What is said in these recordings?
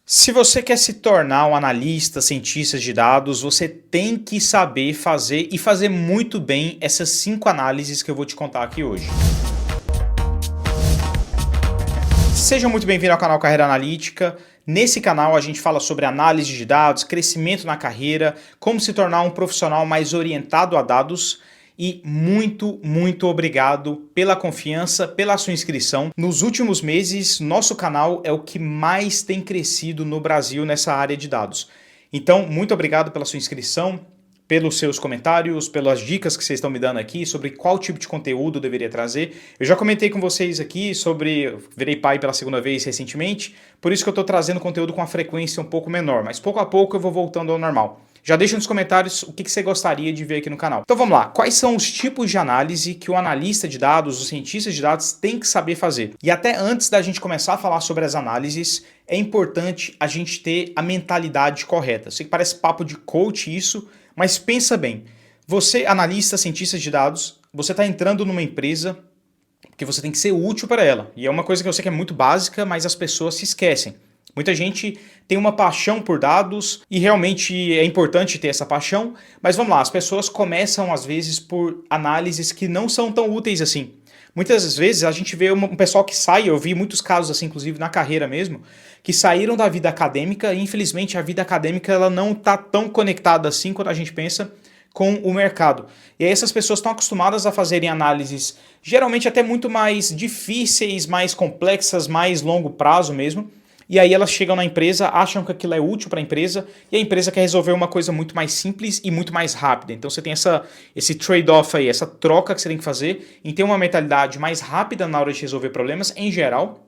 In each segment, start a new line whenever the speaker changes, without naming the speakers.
Se você quer se tornar um analista, cientista de dados, você tem que saber fazer e fazer muito bem essas 5 análises que eu vou te contar aqui hoje. Seja muito bem-vindo ao canal Carreira Analítica. Nesse canal a gente fala sobre análise de dados, crescimento na carreira, como se tornar um profissional mais orientado a dados. E muito obrigado pela confiança, pela sua inscrição. Nos últimos meses, nosso canal é o que mais tem crescido no Brasil nessa área de dados. Então, muito obrigado pela sua inscrição, pelos seus comentários, pelas dicas que vocês estão me dando aqui sobre qual tipo de conteúdo eu deveria trazer. Eu já comentei com vocês aqui sobre... Virei pai pela segunda vez recentemente, por isso que eu estou trazendo conteúdo com uma frequência um pouco menor, mas pouco a pouco eu vou voltando ao normal. Já deixa nos comentários o que você gostaria de ver aqui no canal. Então vamos lá, quais são os tipos de análise que o analista de dados, o cientista de dados tem que saber fazer? E até antes da gente começar a falar sobre as análises, é importante a gente ter a mentalidade correta. Sei que parece papo de coach isso, mas pensa bem. Você, analista, cientista de dados, você está entrando numa empresa que você tem que ser útil para ela. E é uma coisa que eu sei que é muito básica, mas as pessoas se esquecem. Muita gente tem uma paixão por dados e realmente é importante ter essa paixão, mas vamos lá, as pessoas começam às vezes por análises que não são tão úteis assim. Muitas vezes a gente vê um pessoal que sai, eu vi muitos casos assim, inclusive na carreira mesmo, que saíram da vida acadêmica e infelizmente a vida acadêmica ela não está tão conectada assim quando a gente pensa com o mercado. E aí essas pessoas estão acostumadas a fazerem análises geralmente até muito mais difíceis, mais complexas, mais longo prazo mesmo. E aí elas chegam na empresa, acham que aquilo é útil para a empresa e a empresa quer resolver uma coisa muito mais simples e muito mais rápida. Então você tem esse trade-off aí, essa troca que você tem que fazer em ter uma mentalidade mais rápida na hora de resolver problemas em geral.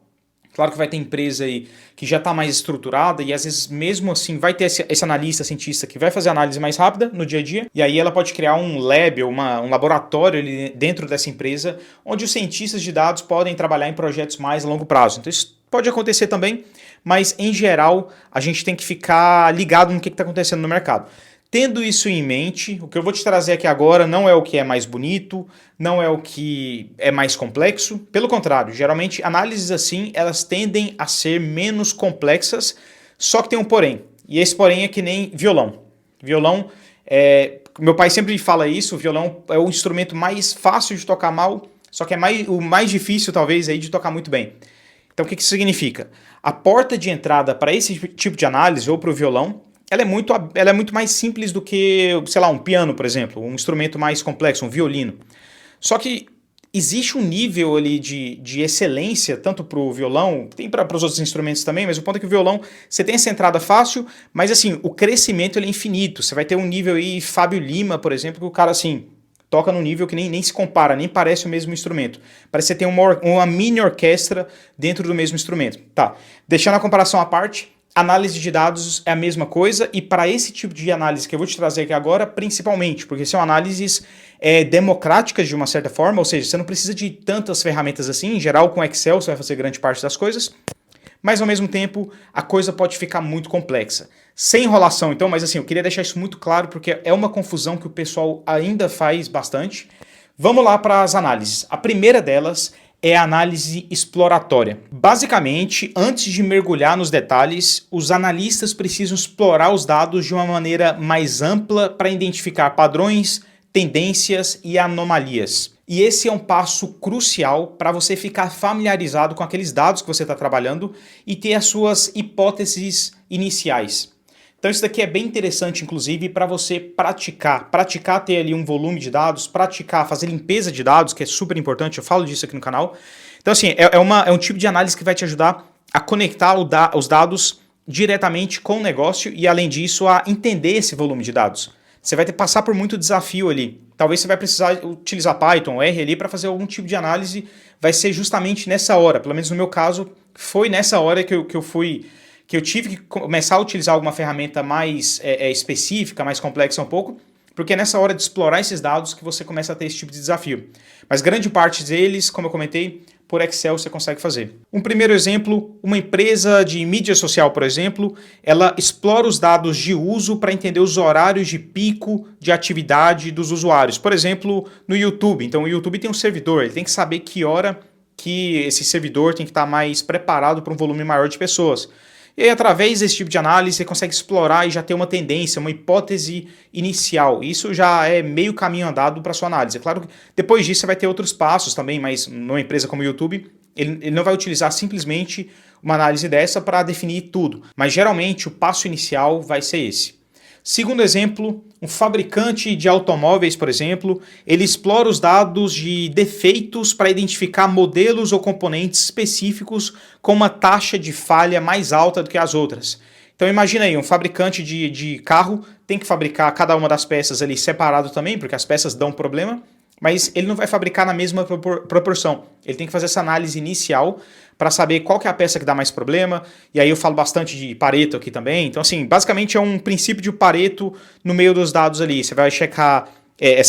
Claro que vai ter empresa aí que já está mais estruturada e às vezes mesmo assim vai ter esse analista, cientista que vai fazer análise mais rápida no dia a dia e aí ela pode criar um lab ou um laboratório ali dentro dessa empresa onde os cientistas de dados podem trabalhar em projetos mais a longo prazo. Então isso pode acontecer também, mas em geral a gente tem que ficar ligado no que está acontecendo no mercado. Tendo isso em mente, o que eu vou te trazer aqui agora não é o que é mais bonito, não é o que é mais complexo, pelo contrário, geralmente análises assim, elas tendem a ser menos complexas, só que tem um porém, e esse porém é que nem violão. Violão, meu pai sempre fala isso, o violão é o instrumento mais fácil de tocar mal, só que é o mais difícil talvez aí de tocar muito bem. Então o que isso significa? A porta de entrada para esse tipo de análise ou para o violão, ela é muito mais simples do que, sei lá, um piano, por exemplo, um instrumento mais complexo, um violino. Só que existe um nível ali de excelência, tanto para o violão, tem para os outros instrumentos também, mas o ponto é que o violão, você tem essa entrada fácil, mas assim, o crescimento ele é infinito. Você vai ter um nível aí, Fábio Lima, por exemplo, que o cara assim, toca num nível que nem se compara, nem parece o mesmo instrumento. Parece que você tem uma mini orquestra dentro do mesmo instrumento. Tá, deixando a comparação à parte, análise de dados é a mesma coisa e para esse tipo de análise que eu vou te trazer aqui agora, principalmente, porque são análises democráticas de uma certa forma, ou seja, você não precisa de tantas ferramentas assim, em geral com Excel você vai fazer grande parte das coisas, mas ao mesmo tempo a coisa pode ficar muito complexa. Sem enrolação então, mas assim, eu queria deixar isso muito claro porque é uma confusão que o pessoal ainda faz bastante. Vamos lá para as análises. A primeira delas é a análise exploratória. Basicamente, antes de mergulhar nos detalhes, os analistas precisam explorar os dados de uma maneira mais ampla para identificar padrões, tendências e anomalias. E esse é um passo crucial para você ficar familiarizado com aqueles dados que você está trabalhando e ter as suas hipóteses iniciais. Então isso daqui é bem interessante, inclusive, para você praticar ter ali um volume de dados, praticar, fazer limpeza de dados, que é super importante, eu falo disso aqui no canal. Então assim, é um tipo de análise que vai te ajudar a conectar os dados diretamente com o negócio e, além disso, a entender esse volume de dados. Você vai ter que passar por muito desafio ali. Talvez você vai precisar utilizar Python, R ali para fazer algum tipo de análise, vai ser justamente nessa hora, pelo menos no meu caso, foi nessa hora que eu tive que começar a utilizar alguma ferramenta mais específica, mais complexa um pouco, porque é nessa hora de explorar esses dados que você começa a ter esse tipo de desafio. Mas grande parte deles, como eu comentei, por Excel você consegue fazer. Um primeiro exemplo, uma empresa de mídia social, por exemplo, ela explora os dados de uso para entender os horários de pico de atividade dos usuários. Por exemplo, no YouTube. Então o YouTube tem um servidor, ele tem que saber que hora que esse servidor tem que estar mais preparado para um volume maior de pessoas. E aí, através desse tipo de análise, você consegue explorar e já ter uma tendência, uma hipótese inicial. Isso já é meio caminho andado para sua análise. É claro que depois disso você vai ter outros passos também, mas numa empresa como o YouTube, ele não vai utilizar simplesmente uma análise dessa para definir tudo. Mas geralmente o passo inicial vai ser esse. Segundo exemplo, um fabricante de automóveis, por exemplo, ele explora os dados de defeitos para identificar modelos ou componentes específicos com uma taxa de falha mais alta do que as outras. Então imagina aí, um fabricante de carro tem que fabricar cada uma das peças ali separado também, porque as peças dão problema, mas ele não vai fabricar na mesma proporção. Ele tem que fazer essa análise inicial para saber qual que é a peça que dá mais problema, e aí eu falo bastante de Pareto aqui também. Então, assim, basicamente é um princípio de Pareto no meio dos dados ali. Você vai checar,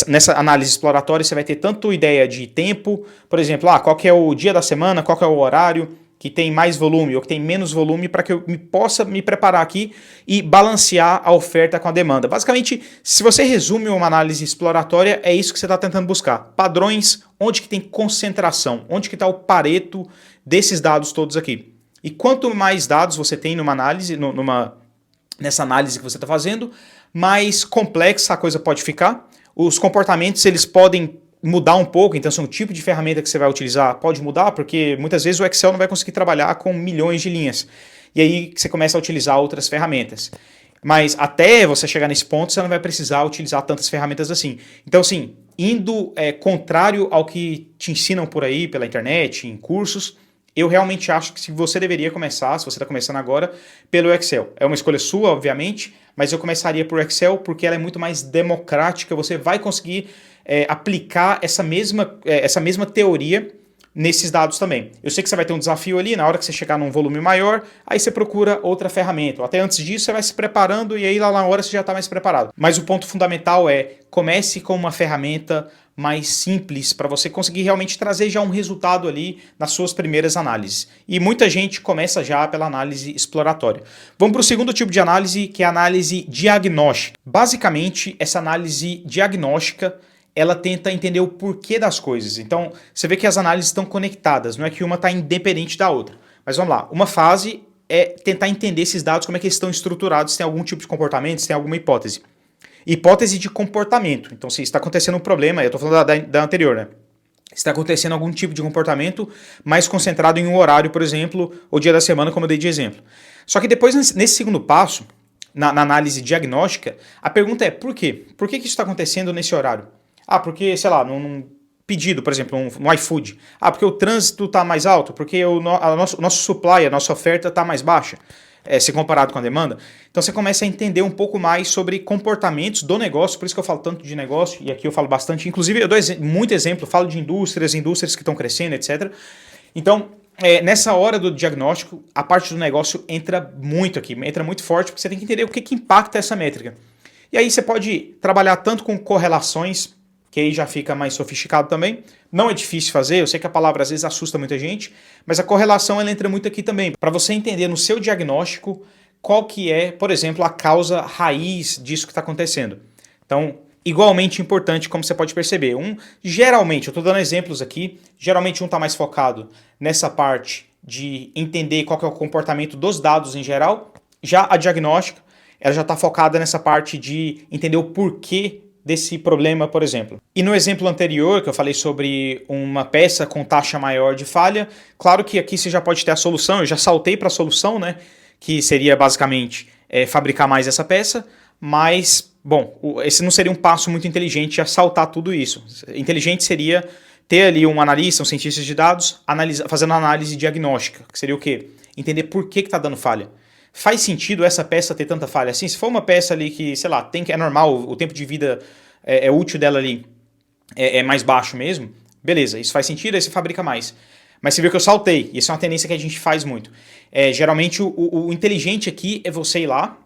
nessa análise exploratória, você vai ter tanto ideia de tempo, por exemplo, qual que é o dia da semana, qual que é o horário que tem mais volume ou que tem menos volume para que eu possa me preparar aqui e balancear a oferta com a demanda. Basicamente, se você resume uma análise exploratória, é isso que você está tentando buscar. Padrões, onde que tem concentração, onde que está o Pareto desses dados todos aqui. E quanto mais dados você tem numa análise, nessa análise que você está fazendo, mais complexa a coisa pode ficar. Os comportamentos, eles podem mudar um pouco, então assim, o tipo de ferramenta que você vai utilizar pode mudar, porque muitas vezes o Excel não vai conseguir trabalhar com milhões de linhas. E aí você começa a utilizar outras ferramentas. Mas até você chegar nesse ponto, você não vai precisar utilizar tantas ferramentas assim. Então, assim, indo contrário ao que te ensinam por aí, pela internet, em cursos, eu realmente acho que você deveria começar, se você está começando agora, pelo Excel. É uma escolha sua, obviamente, mas eu começaria por Excel porque ela é muito mais democrática, você vai conseguir aplicar essa mesma teoria nesses dados também. Eu sei que você vai ter um desafio ali, na hora que você chegar num volume maior, aí você procura outra ferramenta. Até antes disso, você vai se preparando e aí lá na hora você já está mais preparado. Mas o ponto fundamental é, comece com uma ferramenta mais simples para você conseguir realmente trazer já um resultado ali nas suas primeiras análises. E muita gente começa já pela análise exploratória. Vamos para o segundo tipo de análise, que é a análise diagnóstica. Basicamente, essa análise diagnóstica ela tenta entender o porquê das coisas. Então, você vê que as análises estão conectadas, não é que uma está independente da outra. Mas vamos lá, uma fase é tentar entender esses dados, como é que eles estão estruturados, se tem algum tipo de comportamento, se tem alguma hipótese. Hipótese de comportamento. Então, se está acontecendo um problema, eu estou falando da anterior, né? Se está acontecendo algum tipo de comportamento mais concentrado em um horário, por exemplo, ou dia da semana, como eu dei de exemplo. Só que depois, nesse segundo passo, na análise diagnóstica, a pergunta é por quê? Por que isso está acontecendo nesse horário? Porque, sei lá, num pedido, por exemplo, no iFood. Porque o trânsito está mais alto, porque o nosso supply, a nossa oferta está mais baixa, se comparado com a demanda. Então você começa a entender um pouco mais sobre comportamentos do negócio, por isso que eu falo tanto de negócio, e aqui eu falo bastante, inclusive eu dou muito exemplo, falo de indústrias que estão crescendo, etc. Então, nessa hora do diagnóstico, a parte do negócio entra muito aqui, entra muito forte, porque você tem que entender o que impacta essa métrica. E aí você pode trabalhar tanto com correlações, que aí já fica mais sofisticado também. Não é difícil fazer, eu sei que a palavra às vezes assusta muita gente, mas a correlação ela entra muito aqui também, para você entender no seu diagnóstico qual que é, por exemplo, a causa raiz disso que está acontecendo. Então, igualmente importante, como você pode perceber. Geralmente, eu estou dando exemplos aqui, geralmente um está mais focado nessa parte de entender qual que é o comportamento dos dados em geral, já a diagnóstica, ela já está focada nessa parte de entender o porquê desse problema, por exemplo. E no exemplo anterior, que eu falei sobre uma peça com taxa maior de falha, claro que aqui você já pode ter a solução, eu já saltei para a solução, né, que seria basicamente fabricar mais essa peça, mas, bom, esse não seria um passo muito inteligente a saltar tudo isso. Inteligente seria ter ali um analista, um cientista de dados, fazendo análise diagnóstica, que seria o quê? Entender por que está dando falha. Faz sentido essa peça ter tanta falha assim? Se for uma peça ali que, sei lá, é normal, o tempo de vida útil dela ali é mais baixo mesmo, beleza, isso faz sentido, aí você fabrica mais. Mas você viu que eu saltei, e isso é uma tendência que a gente faz muito. Geralmente o inteligente aqui é você ir lá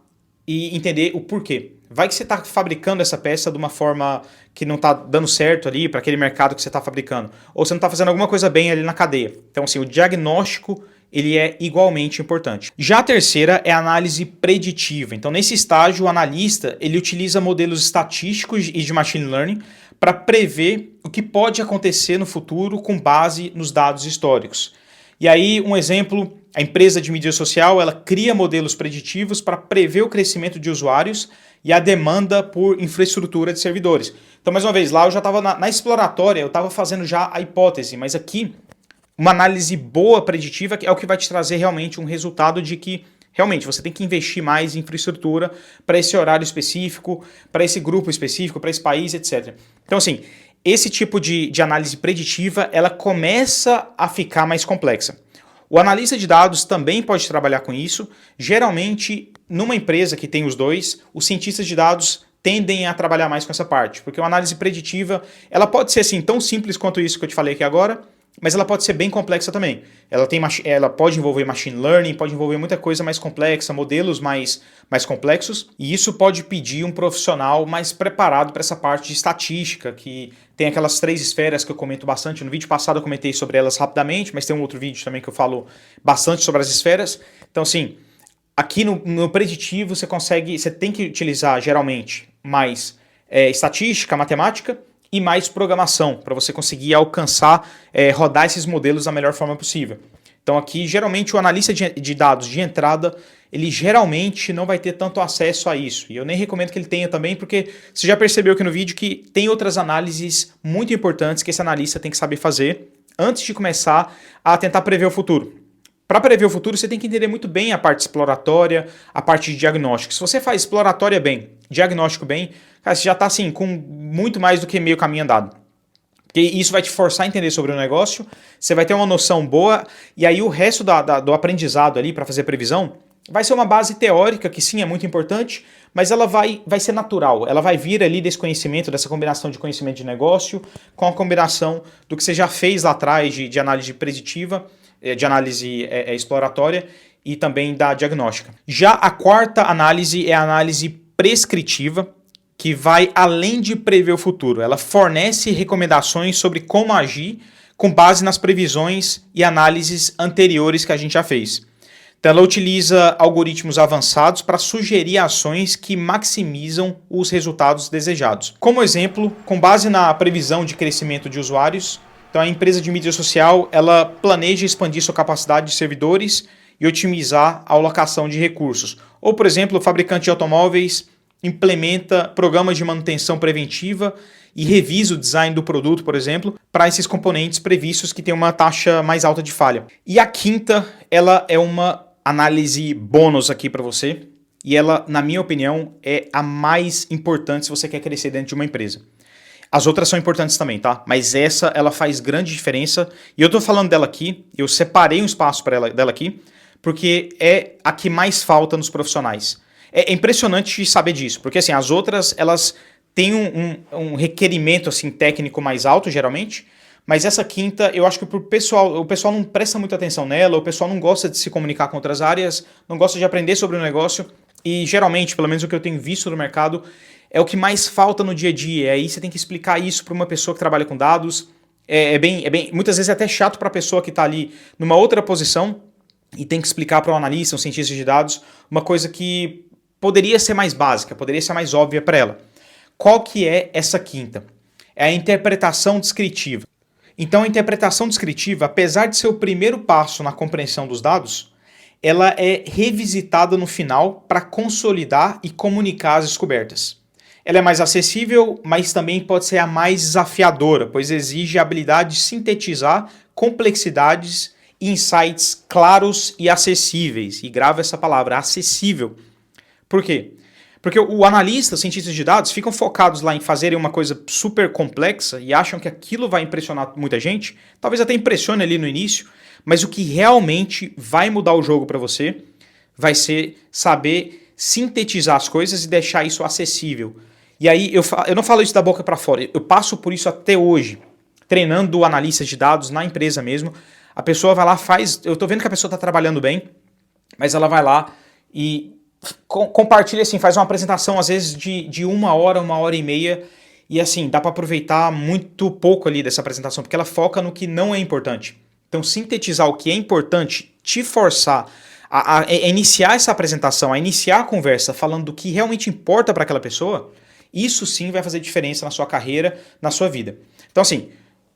e entender o porquê. Vai que você está fabricando essa peça de uma forma que não está dando certo ali para aquele mercado que você está fabricando. Ou você não está fazendo alguma coisa bem ali na cadeia. Então, assim, o diagnóstico ele é igualmente importante. Já a terceira é a análise preditiva. Então, nesse estágio, o analista ele utiliza modelos estatísticos e de machine learning para prever o que pode acontecer no futuro com base nos dados históricos. E aí, um exemplo A empresa de mídia social, ela cria modelos preditivos para prever o crescimento de usuários e a demanda por infraestrutura de servidores. Então, mais uma vez, lá eu já estava na exploratória, eu estava fazendo já a hipótese, mas aqui uma análise boa preditiva é o que vai te trazer realmente um resultado de que realmente você tem que investir mais em infraestrutura para esse horário específico, para esse grupo específico, para esse país, etc. Então, assim, esse tipo de análise preditiva, ela começa a ficar mais complexa. O analista de dados também pode trabalhar com isso. Geralmente, numa empresa que tem os dois, os cientistas de dados tendem a trabalhar mais com essa parte, porque uma análise preditiva, ela pode ser assim tão simples quanto isso que eu te falei aqui agora, mas ela pode ser bem complexa também. Ela pode envolver machine learning, pode envolver muita coisa mais complexa, modelos mais complexos, e isso pode pedir um profissional mais preparado para essa parte de estatística, que tem aquelas 3 esferas que eu comento bastante. No vídeo passado eu comentei sobre elas rapidamente, mas tem um outro vídeo também que eu falo bastante sobre as esferas. Então, assim, aqui no preditivo você tem que utilizar geralmente mais estatística, matemática, e mais programação, para você conseguir alcançar, rodar esses modelos da melhor forma possível. Então aqui, geralmente, o analista de dados de entrada, ele geralmente não vai ter tanto acesso a isso. E eu nem recomendo que ele tenha também, porque você já percebeu aqui no vídeo que tem outras análises muito importantes que esse analista tem que saber fazer antes de começar a tentar prever o futuro. Para prever o futuro, você tem que entender muito bem a parte exploratória, a parte de diagnóstico. Se você faz exploratória bem, diagnóstico bem, cara, você já está assim, com muito mais do que meio caminho andado. Porque isso vai te forçar a entender sobre o negócio, você vai ter uma noção boa, e aí o resto do aprendizado ali para fazer previsão vai ser uma base teórica, que sim, é muito importante, mas ela vai ser natural. Ela vai vir ali desse conhecimento, dessa combinação de conhecimento de negócio, com a combinação do que você já fez lá atrás de análise preditiva, de análise exploratória e também da diagnóstica. Já a quarta análise é a análise prescritiva, que vai além de prever o futuro. Ela fornece recomendações sobre como agir com base nas previsões e análises anteriores que a gente já fez. Então ela utiliza algoritmos avançados para sugerir ações que maximizam os resultados desejados. Como exemplo, com base na previsão de crescimento de usuários, então a empresa de mídia social, ela planeja expandir sua capacidade de servidores e otimizar a alocação de recursos. Ou, por exemplo, o fabricante de automóveis implementa programas de manutenção preventiva e revisa o design do produto, por exemplo, para esses componentes previstos que têm uma taxa mais alta de falha. E a quinta, ela é uma análise bônus aqui para você, e ela, na minha opinião, é a mais importante se você quer crescer dentro de uma empresa. As outras são importantes também, tá? Mas essa, ela faz grande diferença. E eu tô falando dela aqui, eu separei um espaço para dela aqui, porque é a que mais falta nos profissionais. É impressionante saber disso, porque assim, as outras, elas têm um requerimento assim, técnico mais alto, geralmente, mas essa quinta, eu acho que o pessoal não presta muita atenção nela, o pessoal não gosta de se comunicar com outras áreas, não gosta de aprender sobre o negócio, e geralmente, pelo menos o que eu tenho visto no mercado, é o que mais falta no dia a dia. Aí você tem que explicar isso para uma pessoa que trabalha com dados. Muitas vezes é até chato para a pessoa que está ali numa outra posição e tem que explicar para um analista, um cientista de dados, uma coisa que poderia ser mais básica, poderia ser mais óbvia para ela. Qual que é essa quinta? É a interpretação descritiva. Então a interpretação descritiva, apesar de ser o primeiro passo na compreensão dos dados, ela é revisitada no final para consolidar e comunicar as descobertas. Ela é mais acessível, mas também pode ser a mais desafiadora, pois exige a habilidade de sintetizar complexidades e insights claros e acessíveis. E grava essa palavra, acessível. Por quê? Porque o analista, os cientistas de dados, ficam focados lá em fazerem uma coisa super complexa e acham que aquilo vai impressionar muita gente. Talvez até impressione ali no início, mas o que realmente vai mudar o jogo para você vai ser saber sintetizar as coisas e deixar isso acessível. E aí, eu não falo isso da boca para fora, eu passo por isso até hoje, treinando analistas de dados na empresa mesmo. A pessoa vai lá, eu tô vendo que a pessoa está trabalhando bem, mas ela vai lá e compartilha assim, faz uma apresentação às vezes de 1 hora, 1 hora e meia, e assim, dá para aproveitar muito pouco ali dessa apresentação, porque ela foca no que não é importante. Então, sintetizar o que é importante, te forçar a iniciar essa apresentação, a iniciar a conversa falando do que realmente importa para aquela pessoa, isso sim vai fazer diferença na sua carreira, na sua vida. Então assim,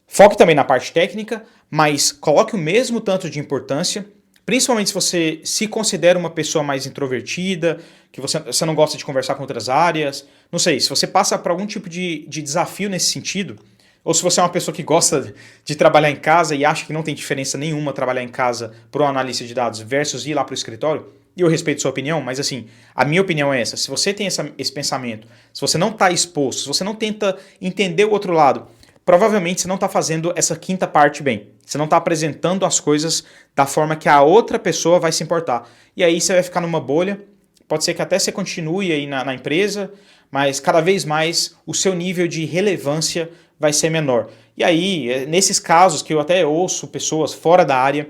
foque também na parte técnica, mas coloque o mesmo tanto de importância Principalmente se você se considera uma pessoa mais introvertida, que você não gosta de conversar com outras áreas. Não sei, se você passa por algum tipo de desafio nesse sentido, ou se você é uma pessoa que gosta de trabalhar em casa e acha que não tem diferença nenhuma trabalhar em casa para um analista de dados versus ir lá para o escritório, e eu respeito sua opinião, mas assim, a minha opinião é essa. Se você tem esse pensamento, se você não está exposto, se você não tenta entender o outro lado, provavelmente você não está fazendo essa quinta parte bem. Você não está apresentando as coisas da forma que a outra pessoa vai se importar. E aí você vai ficar numa bolha. Pode ser que até você continue aí na empresa, mas cada vez mais o seu nível de relevância vai ser menor. E aí, nesses casos que eu até ouço pessoas fora da área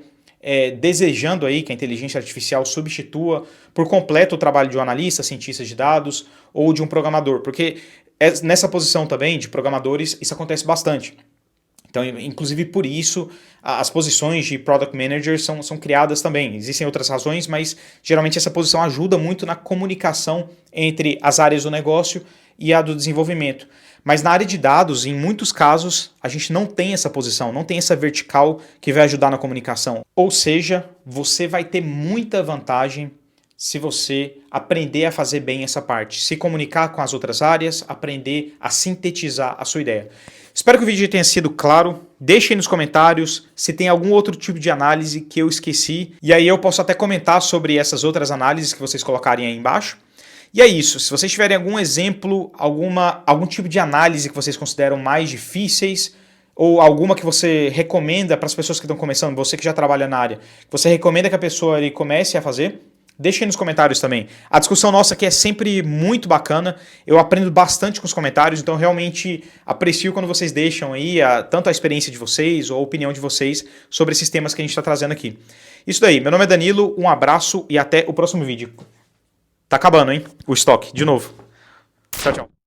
desejando aí que a inteligência artificial substitua por completo o trabalho de um analista, cientista de dados ou de um programador, porque nessa posição também de programadores isso acontece bastante. Então, inclusive por isso, as posições de Product Manager são criadas também. Existem outras razões, mas geralmente essa posição ajuda muito na comunicação entre as áreas do negócio e a do desenvolvimento. Mas na área de dados, em muitos casos, a gente não tem essa posição, não tem essa vertical que vai ajudar na comunicação. Ou seja, você vai ter muita vantagem se você aprender a fazer bem essa parte, se comunicar com as outras áreas, aprender a sintetizar a sua ideia. Espero que o vídeo tenha sido claro. Deixe aí nos comentários se tem algum outro tipo de análise que eu esqueci, e aí eu posso até comentar sobre essas outras análises que vocês colocarem aí embaixo. E é isso, se vocês tiverem algum exemplo, algum tipo de análise que vocês consideram mais difíceis, ou alguma que você recomenda para as pessoas que estão começando, você que já trabalha na área, que você recomenda que a pessoa comece a fazer, deixe aí nos comentários também. A discussão nossa aqui é sempre muito bacana, eu aprendo bastante com os comentários, então realmente aprecio quando vocês deixam aí tanto a experiência de vocês ou a opinião de vocês sobre esses temas que a gente está trazendo aqui. Isso daí, meu nome é Danilo, um abraço e até o próximo vídeo. Tá acabando, hein? O estoque, de novo. Tchau, tchau.